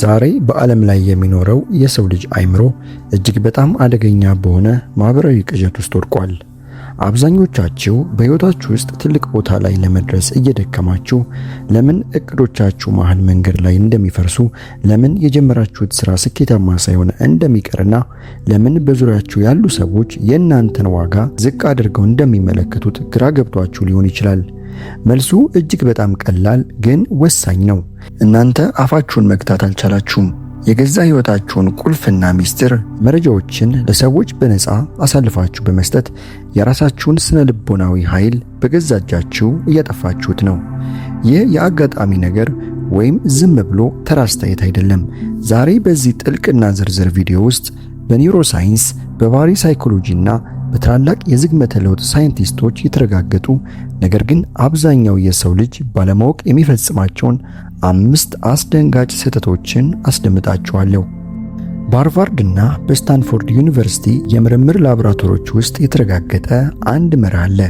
ዛሬ በዓለም ላይ የሚኖረው የሰው ልጅ አእምሮ እጅግ በጣም አደገኛ በሆነ ማህበራዊ ቅዠት ውስጥ ወድቋል። አብዛኞቻችሁ በህይወታችሁ ውስጥ ትልቅ ቦታ ላይ ለመድረስ እየደከማችሁ ለምን እቅዶቻችሁ መሃል መንገድ ላይ እንደሚፈርሱ፣ ለምን የጀመራችሁት ስራ ስኬታማ ሳይሆን እንደሚቀርና ለምን በዙሪያችሁ ያሉ ሰዎች የእናንተን ዋጋ ዝቅ አድርገው እንደሚመለከቱት ግራ ገብቷችሁ ሊሆን ይችላል። መልሱ እጅግ በጣም ቀላል ግን ወሳኝ ነው። እናንተ አፋችሁን መግታት አልቻላችሁም። የገዛ ህይወታችሁን ቁልፍና ሚስጥር መረጃዎችን ለሰዎች በነፃ አሳልፋችሁ በመስጠት የራሳችሁን ስነ ልቦናዊ ኃይል በገዛ እጃችሁ እያጠፋችሁት ነው። ይህ የአጋጣሚ ነገር ወይም ዝም ብሎ ተራ አስተያየት አይደለም። ዛሬ በዚህ ጥልቅና ዝርዝር ቪዲዮ ውስጥ በኒውሮሳይንስ፣ በባህሪ ሳይኮሎጂና በታላላቅ የዝግመተ ለውጥ ሳይንቲስቶች የተረጋገጡ ነገር ግን አብዛኛው የሰው ልጅ ባለማወቅ የሚፈጽማቸውን 5 አስደንጋጭ ስህተቶችን አስደምጣችኋለሁ። በሃርቫርድ እና በስታንፎርድ ዩኒቨርሲቲ የምርምር ላቦራቶሪዎች ውስጥ የተረጋገጠ አንድ መርህ አለ።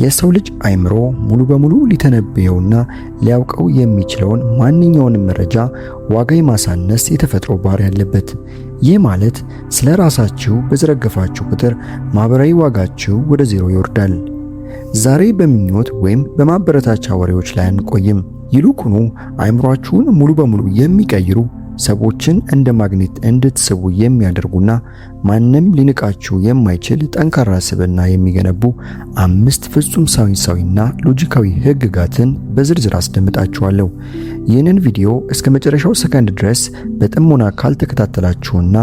የሰው ልጅ አእምሮ ሙሉ በሙሉ ሊተነብየውና ሊያውቀው የሚችለውን ማንኛውንም መረጃ ዋጋ የማሳነስ የተፈጥሮ ባህሪ ያለበት። ይህ ማለት ስለ ራሳችሁ በዘረገፋችሁ ቁጥር ማህበራዊ ዋጋችሁ ወደ ዜሮ ይወርዳል። ዛሬ በምኞት ወይም በማበረታቻ ወሬዎች ላይ አንቆይም። ይልቁኑ አእምሯችሁን ሙሉ በሙሉ የሚቀይሩ ሰዎችን እንደ ማግኔት እንድትስቡ የሚያደርጉና ማንም ሊንቃችሁ የማይችል ጠንካራ ስብዕና የሚገነቡ 5 ፍጹም ሳይንሳዊና ሎጂካዊ ህግጋትን በዝርዝር አስደምጣችኋለሁ። ይህንን ቪዲዮ እስከ መጨረሻው ሰከንድ ድረስ በጥሞና ካልተከታተላችሁና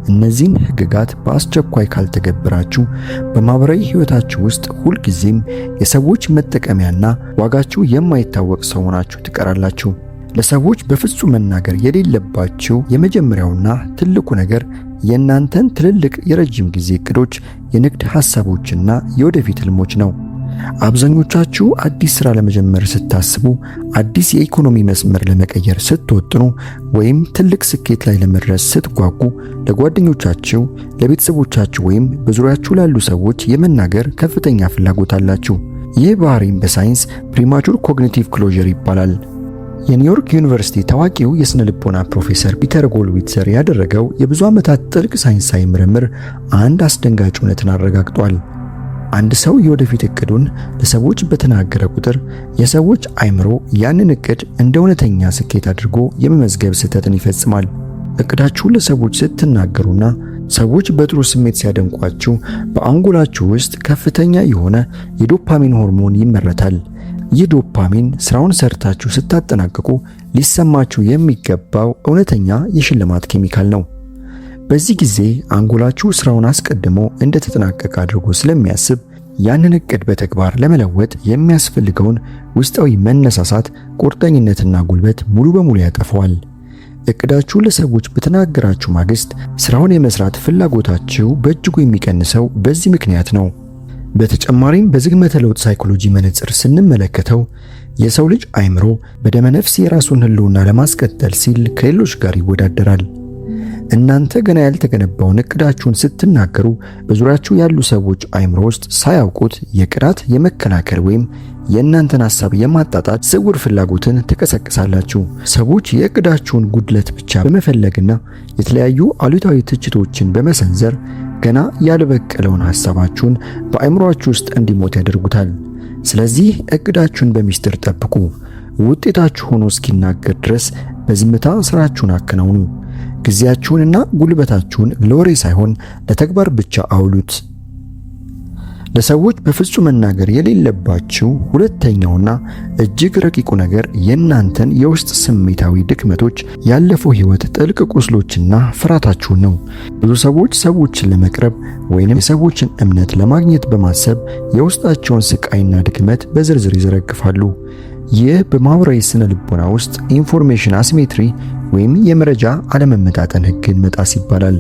እነዚህን ህግጋት በአስቸኳይ ካልተገበራችሁ በማህበራዊ ህይወታችሁ ውስጥ ሁልጊዜም የሰዎች መጠቀሚያና ዋጋችሁ የማይታወቅ ሰው ሆናችሁ ትቀራላችሁ። ለሰዎች በፍጹም መናገር የሌለባችሁ የመጀመሪያውና ትልቁ ነገር የእናንተን ትልልቅ የረጅም ጊዜ እቅዶች፣ የንግድ ሐሳቦችና የወደፊት ህልሞች ነው። አብዛኞቻችሁ አዲስ ሥራ ለመጀመር ስታስቡ፣ አዲስ የኢኮኖሚ መስመር ለመቀየር ስትወጥኑ፣ ወይም ትልቅ ስኬት ላይ ለመድረስ ስትጓጉ ለጓደኞቻችሁ፣ ለቤተሰቦቻችሁ ወይም በዙሪያችሁ ላሉ ሰዎች የመናገር ከፍተኛ ፍላጎት አላችሁ። ይህ ባህሪም በሳይንስ ፕሪማቹር ኮግኒቲቭ ክሎዥር ይባላል። የኒውዮርክ ዩኒቨርሲቲ ታዋቂው የስነ ልቦና ፕሮፌሰር ፒተር ጎልዊትዘር ያደረገው የብዙ ዓመታት ጥልቅ ሳይንሳዊ ምርምር አንድ አስደንጋጭ እውነትን አረጋግጧል። አንድ ሰው የወደፊት እቅዱን ለሰዎች በተናገረ ቁጥር የሰዎች አእምሮ ያንን እቅድ እንደ እውነተኛ ስኬት አድርጎ የመመዝገብ ስህተትን ይፈጽማል። እቅዳችሁን ለሰዎች ስትናገሩና ሰዎች በጥሩ ስሜት ሲያደንቋችሁ በአንጎላችሁ ውስጥ ከፍተኛ የሆነ የዶፓሚን ሆርሞን ይመረታል። ይህ ዶፓሚን ስራውን ሰርታችሁ ስታጠናቅቁ ሊሰማችሁ የሚገባው እውነተኛ የሽልማት ኬሚካል ነው። በዚህ ጊዜ አንጎላችሁ ስራውን አስቀድሞ እንደተጠናቀቀ አድርጎ ስለሚያስብ ያንን እቅድ በተግባር ለመለወጥ የሚያስፈልገውን ውስጣዊ መነሳሳት፣ ቁርጠኝነትና ጉልበት ሙሉ በሙሉ ያጠፋዋል። እቅዳችሁ ለሰዎች በተናገራችሁ ማግስት ስራውን የመስራት ፍላጎታችሁ በእጅጉ የሚቀንሰው በዚህ ምክንያት ነው። በተጨማሪም በዝግመተ ለውጥ ሳይኮሎጂ መነጽር ስንመለከተው የሰው ልጅ አእምሮ በደመነፍስ የራሱን ህልውና ለማስቀጠል ሲል ከሌሎች ጋር ይወዳደራል። እናንተ ገና ያልተገነባውን እቅዳችሁን ስትናገሩ በዙሪያችሁ ያሉ ሰዎች አእምሮ ውስጥ ሳያውቁት የቅጣት፣ የመከላከል ወይም የእናንተን ሐሳብ የማጣጣት ስውር ፍላጎትን ትቀሰቅሳላችሁ። ሰዎች የእቅዳችሁን ጉድለት ብቻ በመፈለግና የተለያዩ አሉታዊ ትችቶችን በመሰንዘር ገና ያልበቀለውን ሐሳባችሁን በአእምሮአችሁ ውስጥ እንዲሞት ያደርጉታል። ስለዚህ እቅዳችሁን በሚስጥር ጠብቁ። ውጤታችሁ ሆኖ እስኪናገር ድረስ በዝምታ ስራችሁን አከናውኑ። ጊዜያችሁንና ጉልበታችሁን ለወሬ ሳይሆን ለተግባር ብቻ አውሉት። ለሰዎች በፍጹም መናገር የሌለባችሁ ሁለተኛውና እጅግ ረቂቁ ነገር የእናንተን የውስጥ ስሜታዊ ድክመቶች፣ ያለፈው ህይወት ጥልቅ ቁስሎችና ፍርሃታችሁን ነው። ብዙ ሰዎች ሰዎችን ለመቅረብ ወይንም የሰዎችን እምነት ለማግኘት በማሰብ የውስጣቸውን ስቃይና ድክመት በዝርዝር ይዘረግፋሉ። ይህ በማህበራዊ ስነ ልቦና ውስጥ ኢንፎርሜሽን አሲሜትሪ ወይም የመረጃ አለመመጣጠን ህግን መጣስ ይባላል።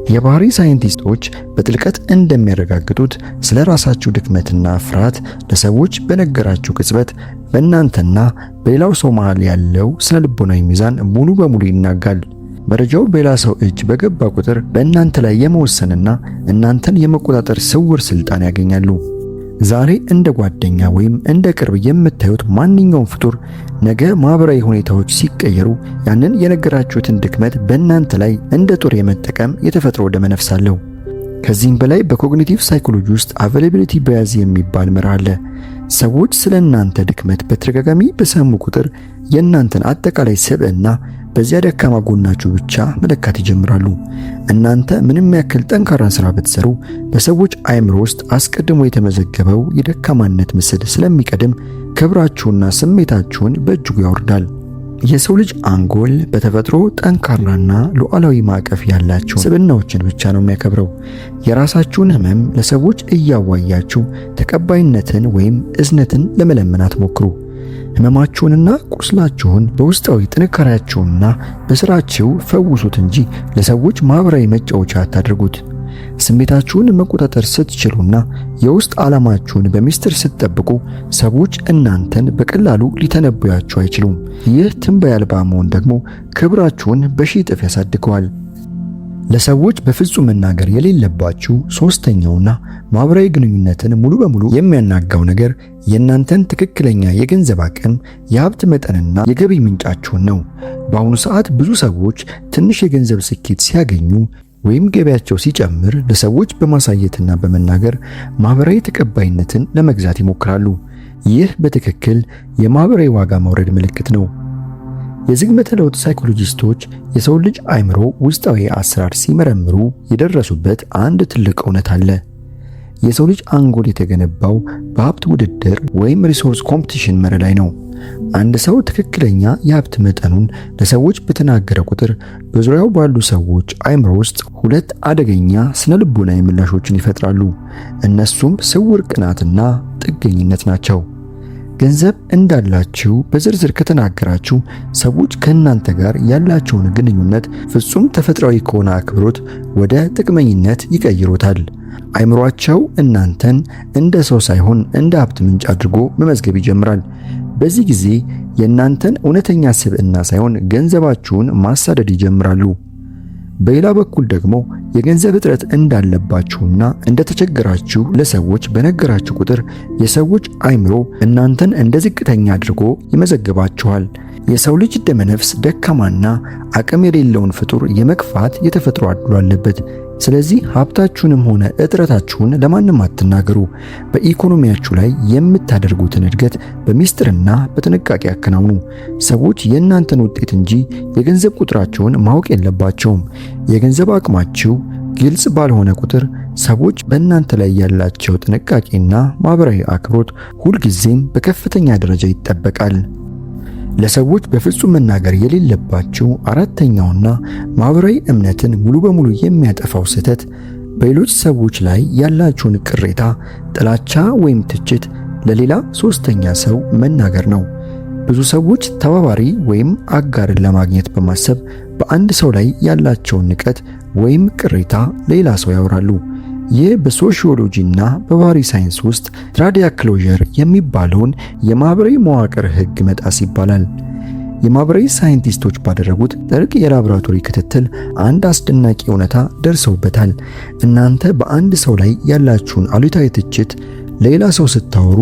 የባህሪ ሳይንቲስቶች በጥልቀት እንደሚያረጋግጡት ስለ ራሳችሁ ድክመትና ፍርሃት ለሰዎች በነገራችሁ ቅጽበት በእናንተና በሌላው ሰው መሃል ያለው ስነ ልቦናዊ ሚዛን ሙሉ በሙሉ ይናጋል። መረጃው በሌላ ሰው እጅ በገባ ቁጥር በእናንተ ላይ የመወሰንና እናንተን የመቆጣጠር ስውር ስልጣን ያገኛሉ። ዛሬ እንደ ጓደኛ ወይም እንደ ቅርብ የምታዩት ማንኛውም ፍጡር ነገ ማህበራዊ ሁኔታዎች ሲቀየሩ ያንን የነገራችሁትን ድክመት በእናንተ ላይ እንደ ጦር የመጠቀም የተፈጥሮ ደመነፍስ አለው። ከዚህም በላይ በኮግኒቲቭ ሳይኮሎጂ ውስጥ አቬይላቢሊቲ ባያዝ የሚባል መርህ አለ። ሰዎች ስለ እናንተ ድክመት በተደጋጋሚ በሰሙ ቁጥር የእናንተን አጠቃላይ ስብዕና በዚያ ደካማ ጎናችሁ ብቻ መለካት ይጀምራሉ። እናንተ ምንም ያክል ጠንካራ ስራ ብትሰሩ በሰዎች አእምሮ ውስጥ አስቀድሞ የተመዘገበው የደካማነት ምስል ስለሚቀድም ክብራችሁና ስሜታችሁን በእጅጉ ያወርዳል። የሰው ልጅ አንጎል በተፈጥሮ ጠንካራና ሉዓላዊ ማዕቀፍ ያላቸው ስብዕናዎችን ብቻ ነው የሚያከብረው። የራሳችሁን ህመም ለሰዎች እያዋያችሁ ተቀባይነትን ወይም እዝነትን ለመለመን አትሞክሩ። ህመማችሁንና ቁስላችሁን በውስጣዊ ጥንካሬያችሁና በስራችሁ ፈውሱት እንጂ ለሰዎች ማህበራዊ መጫወቻ አታድርጉት። ስሜታችሁን መቆጣጠር ስትችሉና የውስጥ ዓላማችሁን በሚስጥር ስትጠብቁ ሰዎች እናንተን በቀላሉ ሊተነብያችሁ አይችሉም። ይህ ትንበያ አልባ መሆን ደግሞ ክብራችሁን በሺህ እጥፍ ያሳድገዋል። ለሰዎች በፍጹም መናገር የሌለባችሁ ሶስተኛውና ማህበራዊ ግንኙነትን ሙሉ በሙሉ የሚያናጋው ነገር የእናንተን ትክክለኛ የገንዘብ አቅም፣ የሀብት መጠንና የገቢ ምንጫችሁን ነው። በአሁኑ ሰዓት ብዙ ሰዎች ትንሽ የገንዘብ ስኬት ሲያገኙ ወይም ገቢያቸው ሲጨምር ለሰዎች በማሳየትና በመናገር ማህበራዊ ተቀባይነትን ለመግዛት ይሞክራሉ። ይህ በትክክል የማህበራዊ ዋጋ መውረድ ምልክት ነው። የዝግመተ ለውጥ ሳይኮሎጂስቶች የሰው ልጅ አእምሮ ውስጣዊ አሰራር ሲመረምሩ የደረሱበት አንድ ትልቅ እውነት አለ። የሰው ልጅ አንጎል የተገነባው በሀብት ውድድር ወይም ሪሶርስ ኮምፒቲሽን መርህ ላይ ነው። አንድ ሰው ትክክለኛ የሀብት መጠኑን ለሰዎች በተናገረ ቁጥር በዙሪያው ባሉ ሰዎች አእምሮ ውስጥ ሁለት አደገኛ ስነልቦናዊ ምላሾችን ይፈጥራሉ። እነሱም ስውር ቅናትና ጥገኝነት ናቸው። ገንዘብ እንዳላችሁ በዝርዝር ከተናገራችሁ ሰዎች ከእናንተ ጋር ያላቸውን ግንኙነት ፍጹም ተፈጥሯዊ ከሆነ አክብሮት ወደ ጥቅመኝነት ይቀይሩታል። አእምሯቸው እናንተን እንደ ሰው ሳይሆን እንደ ሀብት ምንጭ አድርጎ መመዝገብ ይጀምራል። በዚህ ጊዜ የእናንተን እውነተኛ ስብዕና ሳይሆን ገንዘባችሁን ማሳደድ ይጀምራሉ። በሌላ በኩል ደግሞ የገንዘብ እጥረት እንዳለባችሁና እንደተቸገራችሁ ለሰዎች በነገራችሁ ቁጥር የሰዎች አእምሮ እናንተን እንደ ዝቅተኛ አድርጎ ይመዘግባችኋል። የሰው ልጅ ደመነፍስ ደካማና አቅም የሌለውን ፍጡር የመግፋት የተፈጥሮ አድሎ አለበት። ስለዚህ ሀብታችሁንም ሆነ እጥረታችሁን ለማንም አትናገሩ። በኢኮኖሚያችሁ ላይ የምታደርጉትን እድገት በሚስጥርና በጥንቃቄ አከናውኑ። ሰዎች የእናንተን ውጤት እንጂ የገንዘብ ቁጥራችሁን ማወቅ የለባቸውም። የገንዘብ አቅማችሁ ግልጽ ባልሆነ ቁጥር ሰዎች በእናንተ ላይ ያላቸው ጥንቃቄና ማህበራዊ አክብሮት ሁልጊዜም በከፍተኛ ደረጃ ይጠበቃል። ለሰዎች በፍጹም መናገር የሌለባችሁ አራተኛውና ማህበራዊ እምነትን ሙሉ በሙሉ የሚያጠፋው ስህተት በሌሎች ሰዎች ላይ ያላችሁን ቅሬታ፣ ጥላቻ ወይም ትችት ለሌላ ሶስተኛ ሰው መናገር ነው። ብዙ ሰዎች ተባባሪ ወይም አጋርን ለማግኘት በማሰብ በአንድ ሰው ላይ ያላቸውን ንቀት ወይም ቅሬታ ሌላ ሰው ያወራሉ። ይህ በሶሺዮሎጂና በባህሪ ሳይንስ ውስጥ ትራዲያ ክሎዠር የሚባለውን የማህበራዊ መዋቅር ህግ መጣስ ይባላል። የማህበራዊ ሳይንቲስቶች ባደረጉት ጥልቅ የላቦራቶሪ ክትትል አንድ አስደናቂ እውነታ ደርሰውበታል። እናንተ በአንድ ሰው ላይ ያላችሁን አሉታዊ ትችት ለሌላ ሰው ስታወሩ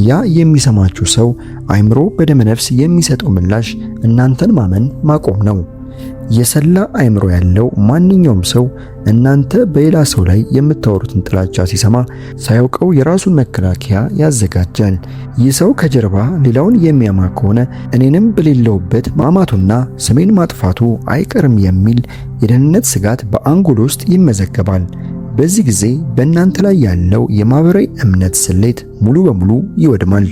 ያ የሚሰማችሁ ሰው አእምሮ በደመነፍስ የሚሰጠው ምላሽ እናንተን ማመን ማቆም ነው። የሰላ አእምሮ ያለው ማንኛውም ሰው እናንተ በሌላ ሰው ላይ የምታወሩትን ጥላቻ ሲሰማ ሳያውቀው የራሱን መከላከያ ያዘጋጃል። ይህ ሰው ከጀርባ ሌላውን የሚያማ ከሆነ እኔንም በሌለውበት ማማቱና ስሜን ማጥፋቱ አይቀርም የሚል የደህንነት ስጋት በአንጎል ውስጥ ይመዘገባል። በዚህ ጊዜ በእናንተ ላይ ያለው የማህበራዊ እምነት ስሌት ሙሉ በሙሉ ይወድማል።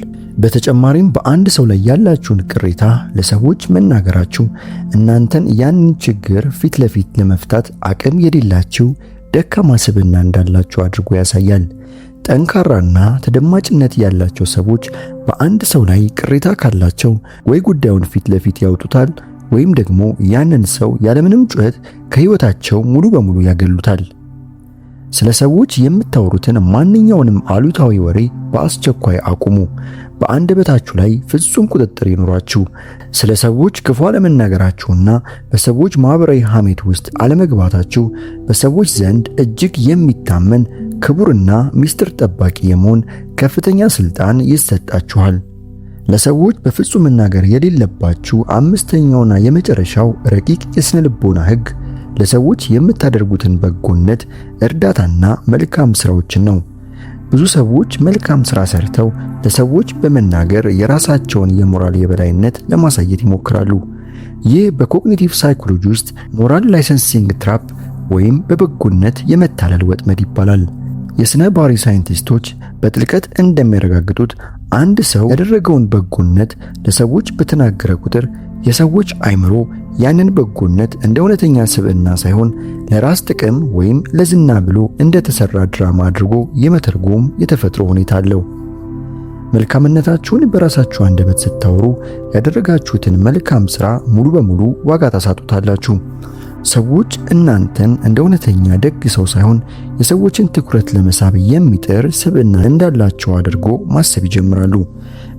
በተጨማሪም በአንድ ሰው ላይ ያላችሁን ቅሬታ ለሰዎች መናገራችሁ እናንተን ያንን ችግር ፊት ለፊት ለመፍታት አቅም የሌላችሁ ደካማ ስብዕና እንዳላችሁ አድርጎ ያሳያል። ጠንካራና ተደማጭነት ያላቸው ሰዎች በአንድ ሰው ላይ ቅሬታ ካላቸው ወይ ጉዳዩን ፊት ለፊት ያወጡታል ወይም ደግሞ ያንን ሰው ያለምንም ጩኸት ከህይወታቸው ሙሉ በሙሉ ያገሉታል። ስለ ሰዎች የምታወሩትን ማንኛውንም አሉታዊ ወሬ በአስቸኳይ አቁሙ። በአንደበታችሁ ላይ ፍጹም ቁጥጥር ይኑራችሁ። ስለ ሰዎች ክፉ አለመናገራችሁና በሰዎች ማህበራዊ ሐሜት ውስጥ አለመግባታችሁ በሰዎች ዘንድ እጅግ የሚታመን ክቡርና ሚስጥር ጠባቂ የመሆን ከፍተኛ ስልጣን ይሰጣችኋል። ለሰዎች በፍጹም መናገር የሌለባችሁ አምስተኛውና የመጨረሻው ረቂቅ የስነ ልቦና ሕግ ለሰዎች የምታደርጉትን በጎነት፣ እርዳታና መልካም ስራዎችን ነው። ብዙ ሰዎች መልካም ስራ ሰርተው ለሰዎች በመናገር የራሳቸውን የሞራል የበላይነት ለማሳየት ይሞክራሉ። ይህ በኮግኒቲቭ ሳይኮሎጂ ውስጥ ሞራል ላይሰንሲንግ ትራፕ ወይም በበጎነት የመታለል ወጥመድ ይባላል። የስነ ባህሪ ሳይንቲስቶች በጥልቀት እንደሚያረጋግጡት አንድ ሰው ያደረገውን በጎነት ለሰዎች በተናገረ ቁጥር የሰዎች አእምሮ ያንን በጎነት እንደ እውነተኛ ስብዕና ሳይሆን ለራስ ጥቅም ወይም ለዝና ብሎ እንደተሰራ ድራማ አድርጎ የመተርጎም የተፈጥሮ ሁኔታ አለው። መልካምነታችሁን በራሳችሁ አንደበት ስታወሩ ያደረጋችሁትን መልካም ሥራ ሙሉ በሙሉ ዋጋ ታሳጡታላችሁ። ሰዎች እናንተን እንደ እውነተኛ ደግ ሰው ሳይሆን የሰዎችን ትኩረት ለመሳብ የሚጥር ስብዕና እንዳላቸው አድርጎ ማሰብ ይጀምራሉ።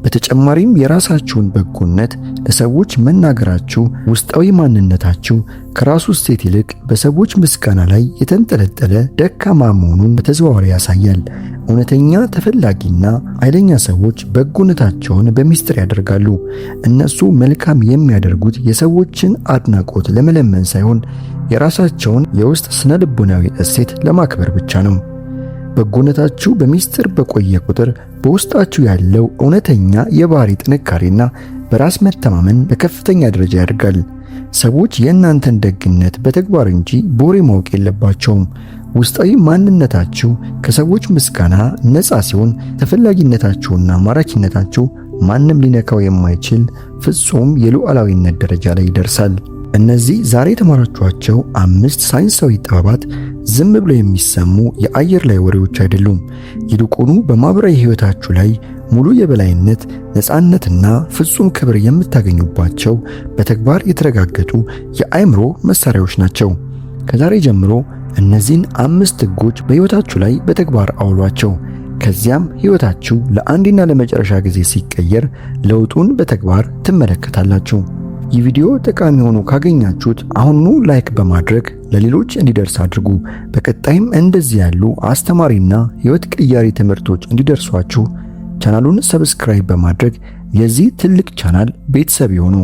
በተጨማሪም የራሳችሁን በጎነት ለሰዎች መናገራችሁ ውስጣዊ ማንነታችሁ ከራሱ እሴት ይልቅ በሰዎች ምስጋና ላይ የተንጠለጠለ ደካማ መሆኑን በተዘዋዋሪ ያሳያል። እውነተኛ ተፈላጊና ኃይለኛ ሰዎች በጎነታቸውን በሚስጥር ያደርጋሉ። እነሱ መልካም የሚያደርጉት የሰዎችን አድናቆት ለመለመን ሳይሆን የራሳቸውን የውስጥ ስነ ልቦናዊ እሴት ለማክበር ብቻ ነው። በጎነታችሁ በሚስጥር በቆየ ቁጥር በውስጣችሁ ያለው እውነተኛ የባህሪ ጥንካሬና በራስ መተማመን በከፍተኛ ደረጃ ያድጋል። ሰዎች የእናንተን ደግነት በተግባር እንጂ በወሬ ማወቅ የለባቸውም። ውስጣዊ ማንነታችሁ ከሰዎች ምስጋና ነፃ ሲሆን ተፈላጊነታችሁና ማራኪነታችሁ ማንም ሊነካው የማይችል ፍጹም የሉዓላዊነት ደረጃ ላይ ይደርሳል። እነዚህ ዛሬ የተማራችኋቸው 5 ሳይንሳዊ ጥበባት ዝም ብለው የሚሰሙ የአየር ላይ ወሬዎች አይደሉም። ይልቁኑ በማህበራዊ ሕይወታችሁ ላይ ሙሉ የበላይነት፣ ነፃነትና ፍጹም ክብር የምታገኙባቸው በተግባር የተረጋገጡ የአእምሮ መሳሪያዎች ናቸው። ከዛሬ ጀምሮ እነዚህን 5 ሕጎች በሕይወታችሁ ላይ በተግባር አውሏቸው። ከዚያም ሕይወታችሁ ለአንድና ለመጨረሻ ጊዜ ሲቀየር ለውጡን በተግባር ትመለከታላችሁ። ይህ ቪዲዮ ጠቃሚ ሆኖ ካገኛችሁት አሁኑ ላይክ በማድረግ ለሌሎች እንዲደርስ አድርጉ። በቀጣይም እንደዚህ ያሉ አስተማሪና ሕይወት ቀያሪ ትምህርቶች እንዲደርሷችሁ ቻናሉን ሰብስክራይብ በማድረግ የዚህ ትልቅ ቻናል ቤተሰብ ይሁኑ።